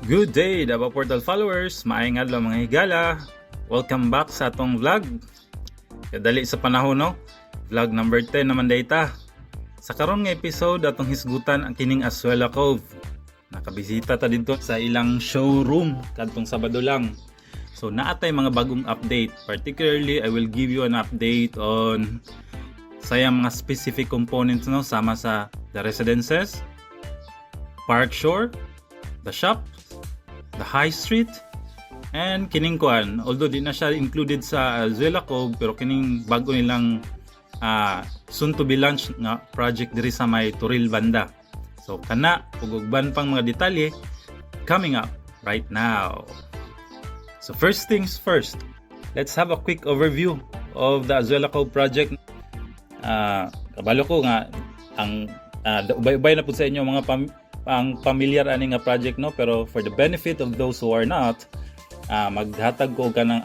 Good day, Davao Portal followers! Maayong adlaw mga higala! Welcome back sa atong vlog. Kadali sa panahon no? Vlog number 10 naman data. Sa karon nga episode atong hisgutan ang kining Azuela Cove. Nakabisita ta dito sa ilang showroom kadtong Sabado lang. So naatay mga bagong update. Particularly, I will give you an update on sayang mga specific components no sama sa the residences, park shore, the shop, the high street, and kining kuan. Although di na siya included sa Azuela Cove, pero kining bago nilang soon to be launched nga project diri sa may Turil banda. So kana ug uban pang mga detalye coming up right now. So first things first, let's have a quick overview of the Azuela Cove project. Kabalo ko nga ang ubay-ubay na pud sa inyo mga ang familiar ani nga project no, pero for the benefit of those who are not, maghatag ko kanang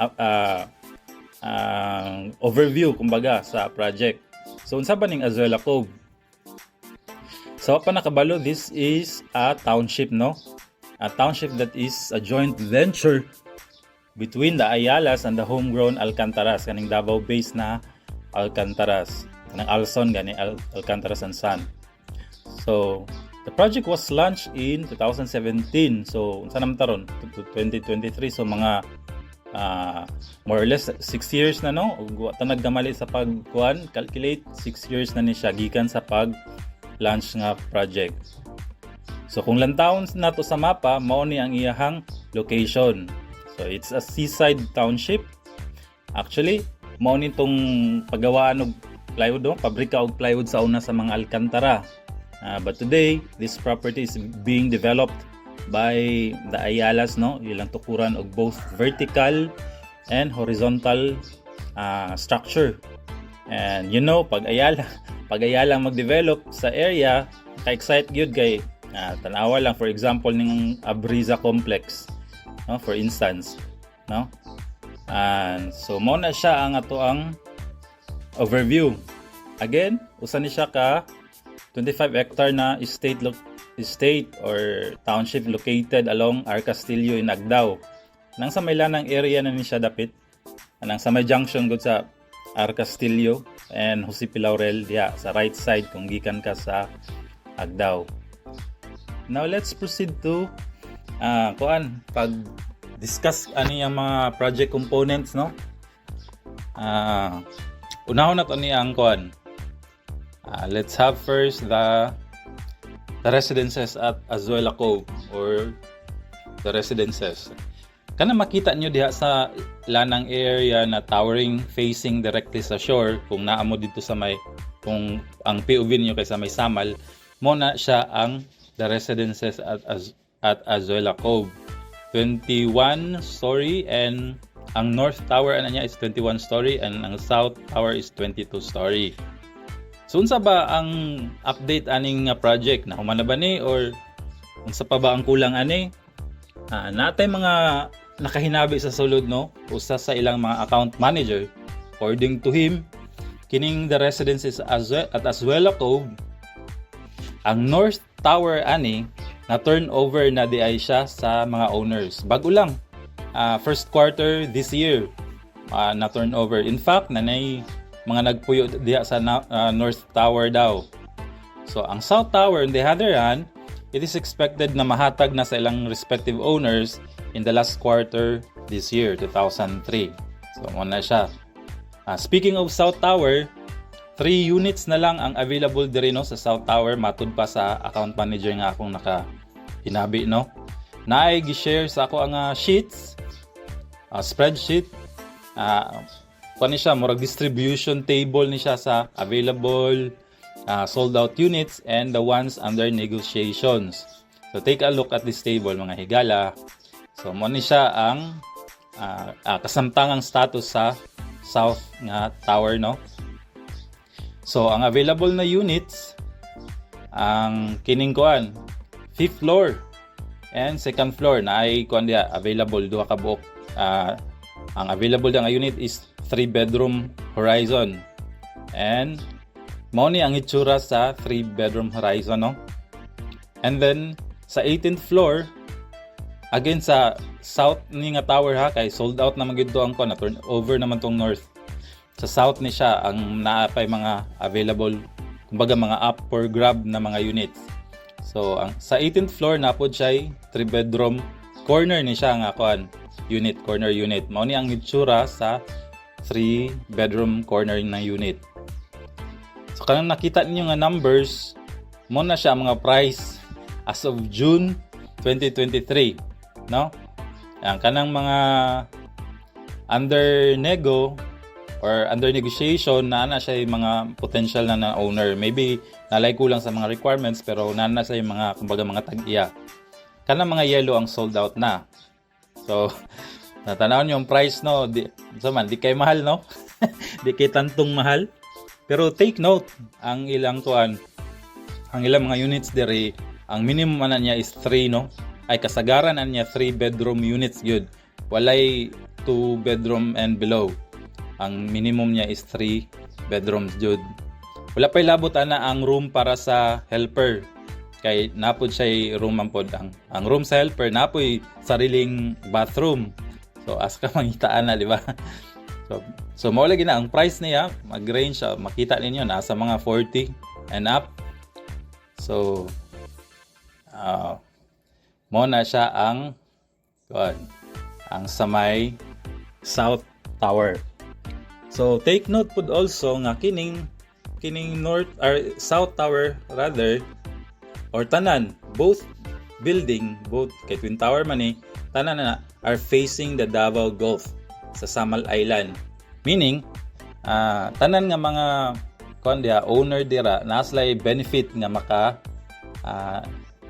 overview kumbaga sa project. So unsa ba ning Azuela Cove? So pa nakabalo, this is a township no, a township that is a joint venture between the Ayalas and the homegrown Alcantaras, kaning Davao based na Alcantaras, kanang Alson gani Alcantaras and Son. So the project was launched in 2017. So, unsa naman taron? 2023. So, mga more or less 6 years na no. Ug ta nagkamali sa pagkuan, calculate 6 years na ni siya gikan sa pag-launch nga project. So, kung lantawon na to sa mapa, mao ni ang iyahang location. So, it's a seaside township. Actually, mao ni tong paggawaan og plywood, no? Pabrika og plywood sa una sa mga Alcantara. But today, this property is being developed by the Ayalas, no? Ilang tukuran og both vertical and horizontal structure. And you know, pag Ayala mag-develop sa area, ka-excite gyud kay tanawa lang for example ning Abriza complex, no? For instance, no? And so mo na siya ang ato ang overview. Again, usa ni siya ka 25 hectare na estate or township located along Arcastillo in Agdao. Nang sa may lanang area na ni siya dapit. Nang sa may junction gud sa Arcastillo and Jose P. Laurel diya sa right side kung gikan ka sa Agdao. Now let's proceed to pag-discuss ani ang mga project components no. Unahon na to ni ang let's have first the residences at Azuela Cove or the residences. Kana makita nyo diha sa lanang area na towering facing directly sa shore, kung naamo dito sa may, kung ang POV nyo kay sa may Samal, mo na siya ang the residences at Azuela Cove. 21 story and ang north tower ana niya is 21 story and ang south tower is 22 story. So unsa ba ang update aning project? Nahuman na ba ni or unsa pa ba ang kulang ani? Natay mga nakahinabi sa sulod no, usa sa ilang mga account manager. According to him, kining the residences at Azuela Cove, ang north tower ani na turnover na di ay siya sa mga owners. Bago lang, first quarter this year na turnover. In fact, nanay mga nagpuyo diya sa North Tower daw. So, ang South Tower, on the other hand, it is expected na mahatag na sa ilang respective owners in the last quarter this year, 2003. So, muna siya. Speaking of South Tower, 3 units na lang ang available diri no sa South Tower matud pa sa account manager nga akong nakahinabi no. Naay gi-share sa ako ang sheets, spreadsheet. Kani siya, murag distribution table ni siya sa available sold out units and the ones under negotiations. So take a look at this table mga higala. So mo ni siya ang kasamtangang status sa south nga tower no. So ang available na units ang kining kuan 5th floor and 2nd floor na ay kuan dia available duha ka buok. Ang available nga unit is 3-bedroom horizon. And mao ni ang itsura sa 3-bedroom horizon no. And then sa 18th floor Again sa south ni nga tower ha, kay sold out naman gid to ang kon, na turn over naman tong north. Sa south ni siya ang naapay mga available, kumbaga mga up for grab na mga units. So ang sa 18th floor napod siya 3 bedroom corner ni siya nga kuan unit, corner unit. Mao ni ang itsura sa 3 bedroom corner na unit. So kanang nakita ninyo nga numbers, mo na siya mga price as of June 2023, no? Ang kanang mga under nego or under negotiation na siya yung mga potential na owner. Maybe nalay kulang sa mga requirements pero na siya yung mga kumbaga mga tag-iya. Kanang mga yellow ang sold out na. So natanaw niyo yung price, no? Di kay mahal, no? Di kay tantong mahal. Pero take note, ang ilang mga units dere, ang minimum na niya is 3, no? Ay kasagaran na niya 3 bedroom units good. Walay 2 bedroom and below. Ang minimum niya is 3 bedrooms good. Wala pa'y labot ana ang room para sa helper. Kay napod siya room man pod ang room sa helper napoy sariling bathroom. So as ka mangitaan na, di ba? So mao lagi na ang price niya, mag-range siya, makita ninyo nasa mga 40 and up. So mo na siya ang sa may South Tower. So take note pod also nga kining North or South Tower rather, or tanan, both building, both kay Twin Tower man tanan na are facing the Davao Gulf sa Samal Island. Meaning tanan nga mga owner dira naslay benefit nga maka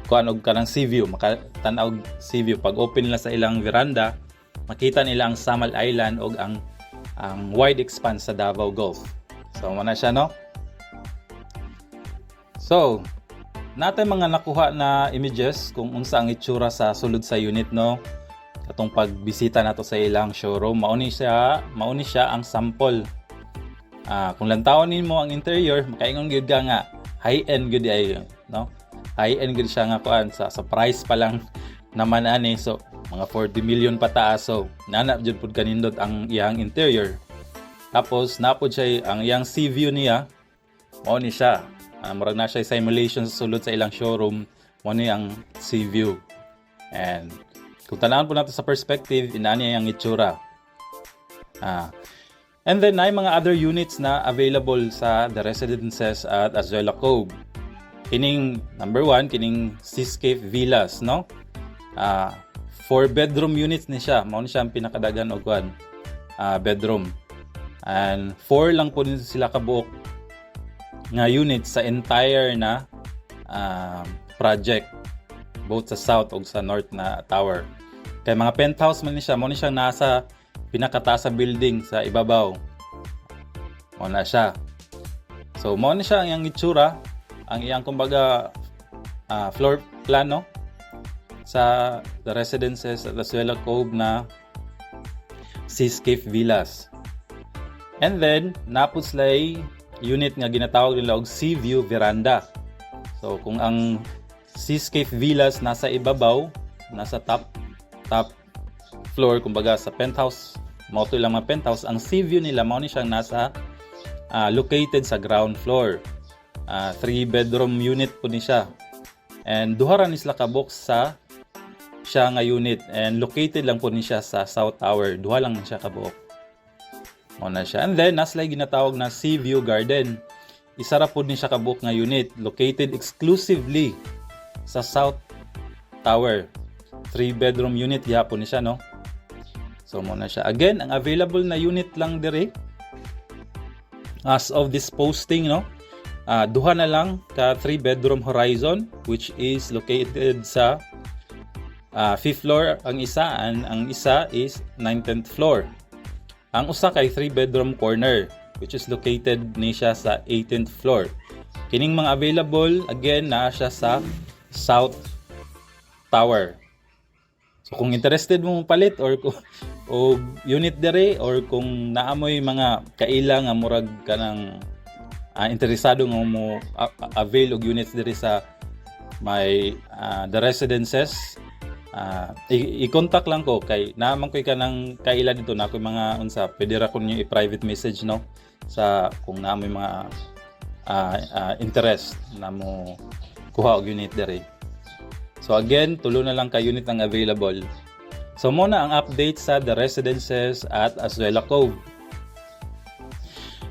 og kanang sea view, makatanaw sea view pag open nila sa ilang veranda, makita nila ang Samal Island og ang wide expanse sa Davao Gulf. So mo na siya, no? So natin mga nakuha na images kung unsa ang itsura sa sulod sa unit, no? Katong pagbisita nato sa ilang showroom, mauni siya ang sample. Kung lantawon nimo ang interior, makaingon gyud ka nga high-end gyud ay, no? High-end gyud siya nga kuan sa price pa lang naman ani. So mga 40 million pataas. So nana jud pud kanindot ang iyang interior. Tapos napod siya ang iyang sea view niya. Mao ni siya. Murag na siya simulation sa sulod sa ilang showroom. Mao ni ang sea view. And kung tanawon po natin sa perspective, inani ang itsura. And then ay mga other units na available sa the residences at Azuela Cove. Kining number 1, kining Seascape Villas, no? 4 bedroom units ni siya. Mao ni siya ang pinakadagan og bedroom. And 4 lang po din sila kabuok nga units sa entire na project, both sa south ug sa north na tower. Kay mga penthouse man ni siya, mao ni siya nasa pinakataas sa building sa ibabaw. Mao na siya. So mao ni siya ang itsura, ang iyang kumbaga floor plan, no? Sa the residences at Azuela Cove na Seascape Villas. And then napud slay unit nga ginatawag nila og Sea View Veranda. So kung ang Seascape Villas nasa ibabaw, nasa top floor, kumbaga sa penthouse, mao to lang mga penthouse, ang sea view nila mao ni siyang nasa located sa ground floor. 3 bedroom unit po ni siya. And duha ra ni sila ka box sa siya nga unit, and located lang po ni siya sa South Tower. Duha lang siya ka buok. Mao na siya. And then naslay ginatawag na Sea View Garden. Isa ra po ni siya ka buok nga unit, located exclusively sa South Tower. 3 bedroom unit gihapon ni siya, no? So mo na siya. Again, ang available na unit lang dire as of this posting, no? Duha na lang ka 3 bedroom Horizon, which is located sa 5th floor ang isa, and ang isa is 19th floor. Ang usa kay 3 bedroom corner, which is located ni siya sa 18th floor. Kining mga available again na siya sa South Tower. So kung interested mo palit or unit dire, or kung naamoy mga kaila nga murag kanang interesado nga mo avail og units dire sa may the residences i-contact lang ko kay naman ko ka ng kaila dito na ako mga unsa pwede ra ko niyo i-private message no sa kung na may mga interest na mo kuha og unit dere. So again, tulo na lang ka unit ang available. So muna ang update sa the residences at Azuela Cove.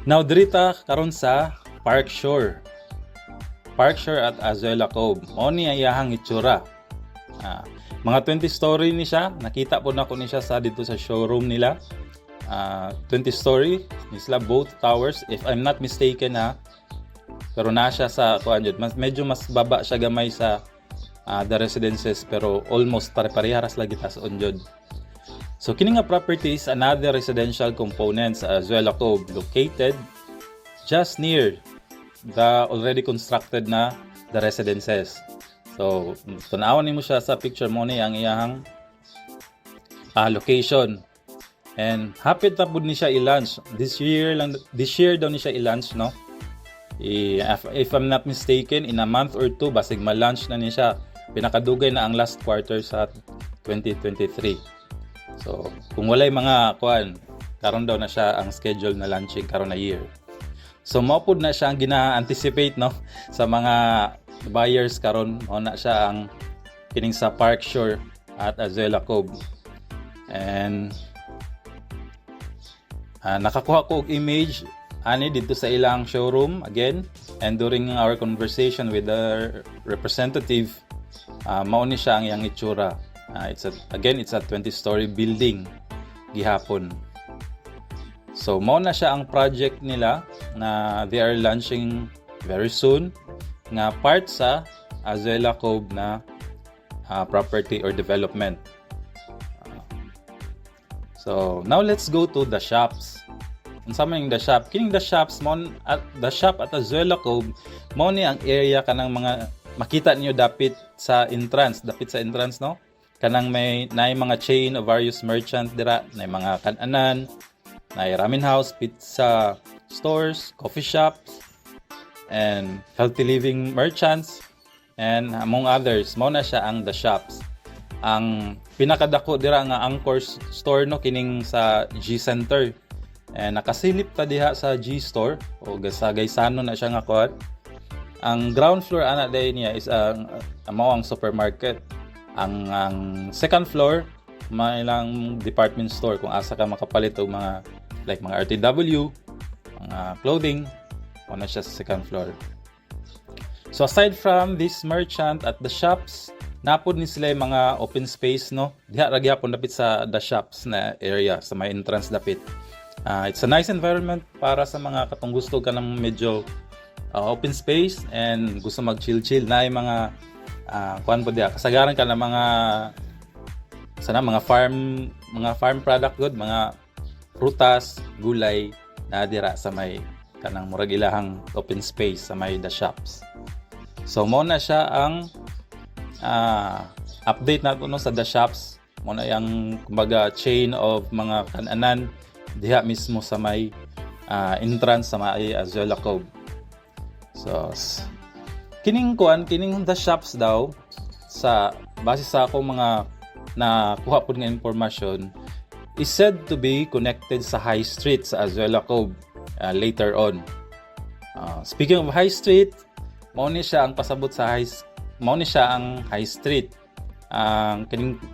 Now dirita karon sa Park Shore at Azuela Cove. Mao ni iyahang itsura. Mga 20 story ni siya. Nakita po na ko ni siya sa dito sa showroom nila. 20 story ni sila both towers if I'm not mistaken Pero na siya sa kuan jud. Medyo mas baba siya gamay sa the residences pero almost pare-pareharas lagi tas on jud. So kini nga property is another residential component sa Azuela Cove located just near the already constructed na the residences. So tanawan nimo siya sa picture mo ni ang iyang location. And hapit na pud ni siya i-launch this year daw ni siya i-launch no. If I'm not mistaken in a month or two basig ma-launch na ni siya. Pinakadugay na ang last quarter sa 2023. So, kung walay mga kuan, karon daw na siya ang schedule na launching karon na year. So, maupod na siya ang gina-anticipate no sa mga buyers karon, mao na siya ang kining sa Park Shore at Azuela Cove. And nakakuha ko og image ani dito sa ilang showroom again, and during our conversation with the representative mao ni siya ang iyang itsura. It's a 20-story building gihapon. So mao na siya ang project nila na they are launching very soon nga part sa Azuela Cove na property or development. So now let's go to the shops. Unsa man yung the shop? Kining the shops the shop at Azuela Cove mao ni ang area kanang mga makita niyo dapit sa entrance no, kanang may mga chain of various merchant dira, na mga kananan, na ramen house, pizza stores, coffee shops, and healthy living merchants, and among others. Mao na siya ang the shops. Ang pinakadako dira nga anchor store no kining sa G Center, and nakasilip ta diha sa G Store o sa Gaisano na siya nga kuat. Ang ground floor ana day niya is ang supermarket. Ang second floor may ilang department store kung asa ka makapalit og mga like mga RTW, mga clothing, na siya sa second floor. So aside from this merchant at the shops, napod ni sila yung mga open space no. Diha ra gyapon dapit sa the shops na area sa may entrance dapit. It's a nice environment para sa mga katong gusto ka ng medyo open space and gusto mag-chill na yung mga kuan po diya kasagaran ka ng mga farm product good, mga prutas, gulay na dira sa may kanang murag ilahang open space sa may the shops. So mo na siya ang update nato no sa the shops. Mo na yang kumbaga chain of mga kananan diha mismo sa may entrance sa may Azuela Cove. So kining the shops daw sa base sa akong mga nakuha po nga impormasyon is said to be connected sa high street sa Azuela Cove later on. Speaking of high street, mao ni siya ang pasabot sa high street.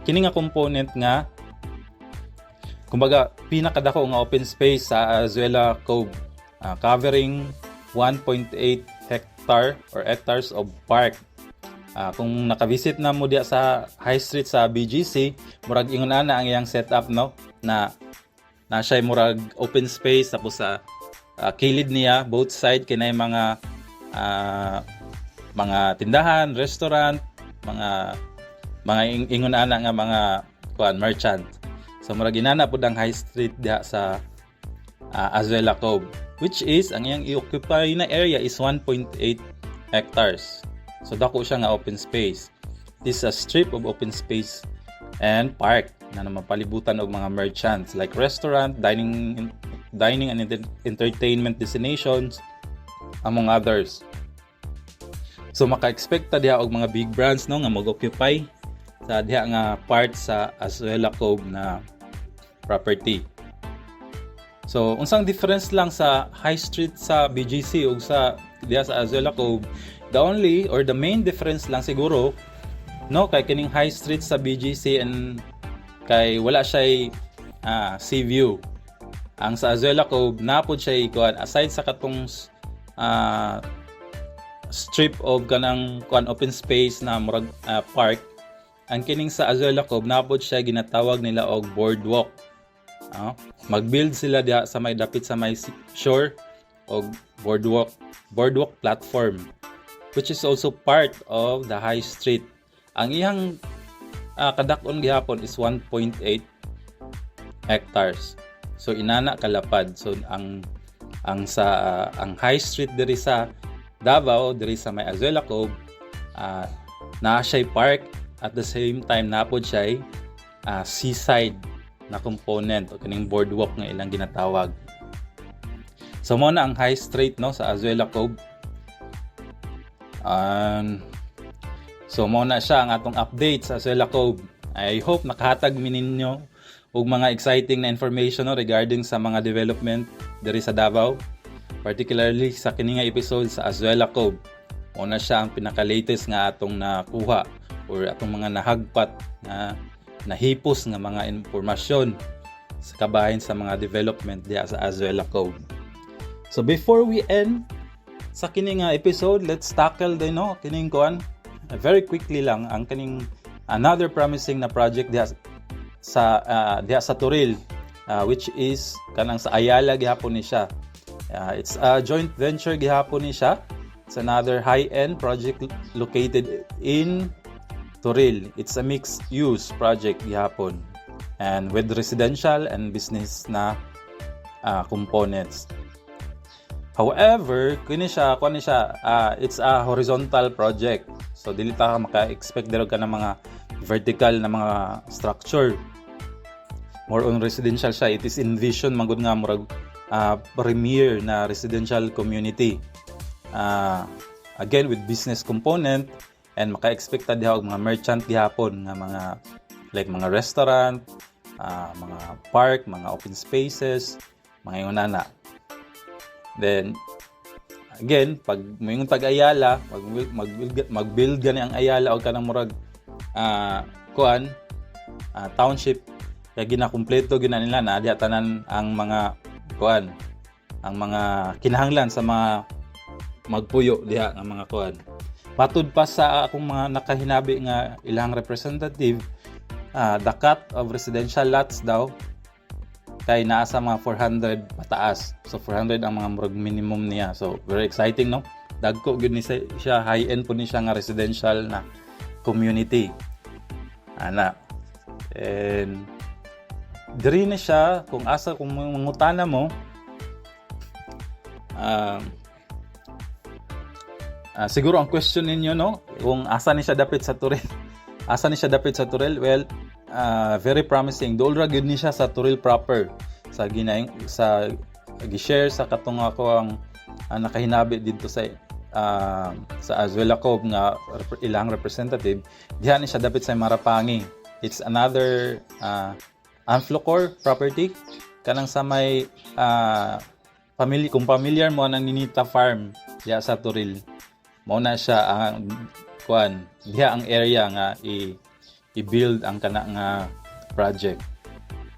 Kining nga component nga kumbaga pinakadako nga open space sa Azuela Cove, covering 1.8 hectares of park. Kung nakavisit na mo diya sa high street sa BGC, murag ingon ana ang iyang setup no, na siya murag open space tapos sa kilid niya both side kinay mga tindahan, restaurant, mga ingon ana nga mga merchant. So murag inana pud ang high street diha sa Azuela Cove, which is ang iyang i-occupy na area is 1.8 hectares. So dako siya nga open space. This is a strip of open space and park na mapalibutan og mga merchants like restaurant, dining and entertainment destinations, among others. So maka-expect ta diha og mga big brands no nga mag-occupy sa diha nga part sa Azuela Cove na property. So unsang difference lang sa High Street sa BGC ug sa diha sa Azuela Cove, the only or the main difference lang siguro no kay kining High Street sa BGC and kay wala siya sea view. Ang sa Azuela Cove napod siya kuan aside sa katong strip of kanang kuan open space na murag park, ang kining sa Azuela Cove napod siya ginatawag nila og boardwalk. Mag-build sila diha sa may dapit sa may shore og boardwalk platform, which is also part of the High Street. Ang iyang kadak-on gihapon is 1.8 hectares. So inana kalapad. So ang High Street diri sa Davao, diri sa may Azuela Cove, naa siya park at the same time napod siya seaside na component o kining boardwalk nga ilang ginatawag. So mo na ang High Street no sa Azuela Cove. So mo na siya ang atong update sa Azuela Cove. I hope nakahatag mi ninyo og mga exciting na information no, regarding sa mga development diri sa Davao, particularly sa kini nga episode sa Azuela Cove. Mo na siya ang pinaka-latest nga atong nakuha or atong mga nahagpat na nahipos nga mga impormasyon sa kabahin sa mga development diya sa Azuela Cove. So before we end sa kining episode, let's tackle kining kuan very quickly lang ang kining another promising na project diya sa Turil, which is kanang sa Ayala gihapon ni siya. It's a joint venture gihapon ni siya. It's another high-end project located in Turil. It's a mixed-use project gihapon and with residential and business na components. However, it's a horizontal project. So dili ta maka-expect dero ka ng mga vertical na mga structure. More on residential siya. It is envisioned magud nga murag premier na residential community. Again with business component. And maka-expect ta diha og mga merchant gihapon nga mga restaurant, mga park, mga open spaces, mga yunana. Then again, pag moingon Ayala, mag-build gani ang Ayala og kanang murag township kaya ginakumpleto nila na diha tanan ang mga ang mga kinahanglan sa mga magpuyo diha nga mga Patud pa sa akong mga nakahinabi nga ilang representative, the cut of residential lots daw kay naa sa mga 400 pataas. So 400 ang mga murag minimum niya. So very exciting no. Dagko gyud ni siya, high-end po ni siya nga residential na community. Ana. And diri na siya kung mangutana mo siguro ang question ninyo no kung asa ni siya dapit sa Turil. Well, very promising. Dool ra gyud ni siya sa Turil proper. Sa gi-share sa katong ako ang nakahinabi dito sa Azuela Cove nga ilang representative. Diha ni siya dapit sa Marapangi. It's another Anflocor property kanang sa may kung familiar mo nang Ninita Farm diha sa Turil. Mao na siya ang diha ang area nga i-build ang kana nga project.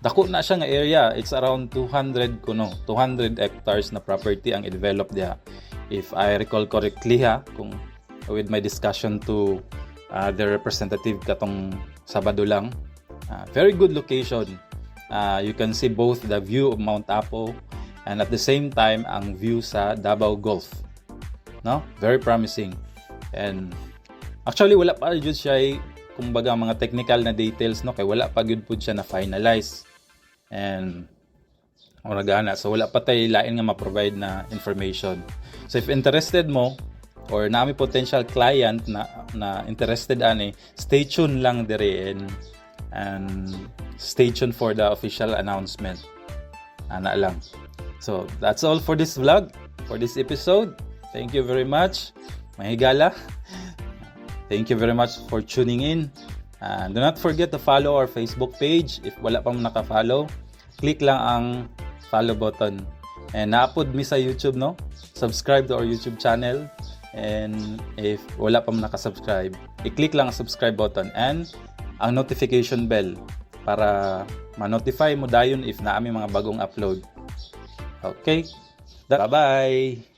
Dako na siya nga area. It's around 200 hectares na property ang i-develop diha. If I recall correctly kung with my discussion to the representative katong Sabado lang. Very good location. You can see both the view of Mount Apo and at the same time ang view sa Davao Gulf. No? Very promising. And actually wala pa jud siya kumbaga mga technical na details no kay wala pa gyud pud siya na finalize. And so wala pa tay lain nga ma-provide na information. So if interested mo or nami potential client na interested stay tuned lang dire and stay tuned for the official announcement. Ana lang. So that's all for this vlog, for this episode. Thank you very much. Mahigala. Thank you very much for tuning in. Do not forget to follow our Facebook page. If wala pa mo naka-follow, click lang ang follow button. And na-upload mi sa YouTube, no? Subscribe to our YouTube channel. And if wala pa mo naka-subscribe, i-click lang ang subscribe button and ang notification bell para ma-notify mo dayon if na aming mga bagong upload. Okay? Bye-bye!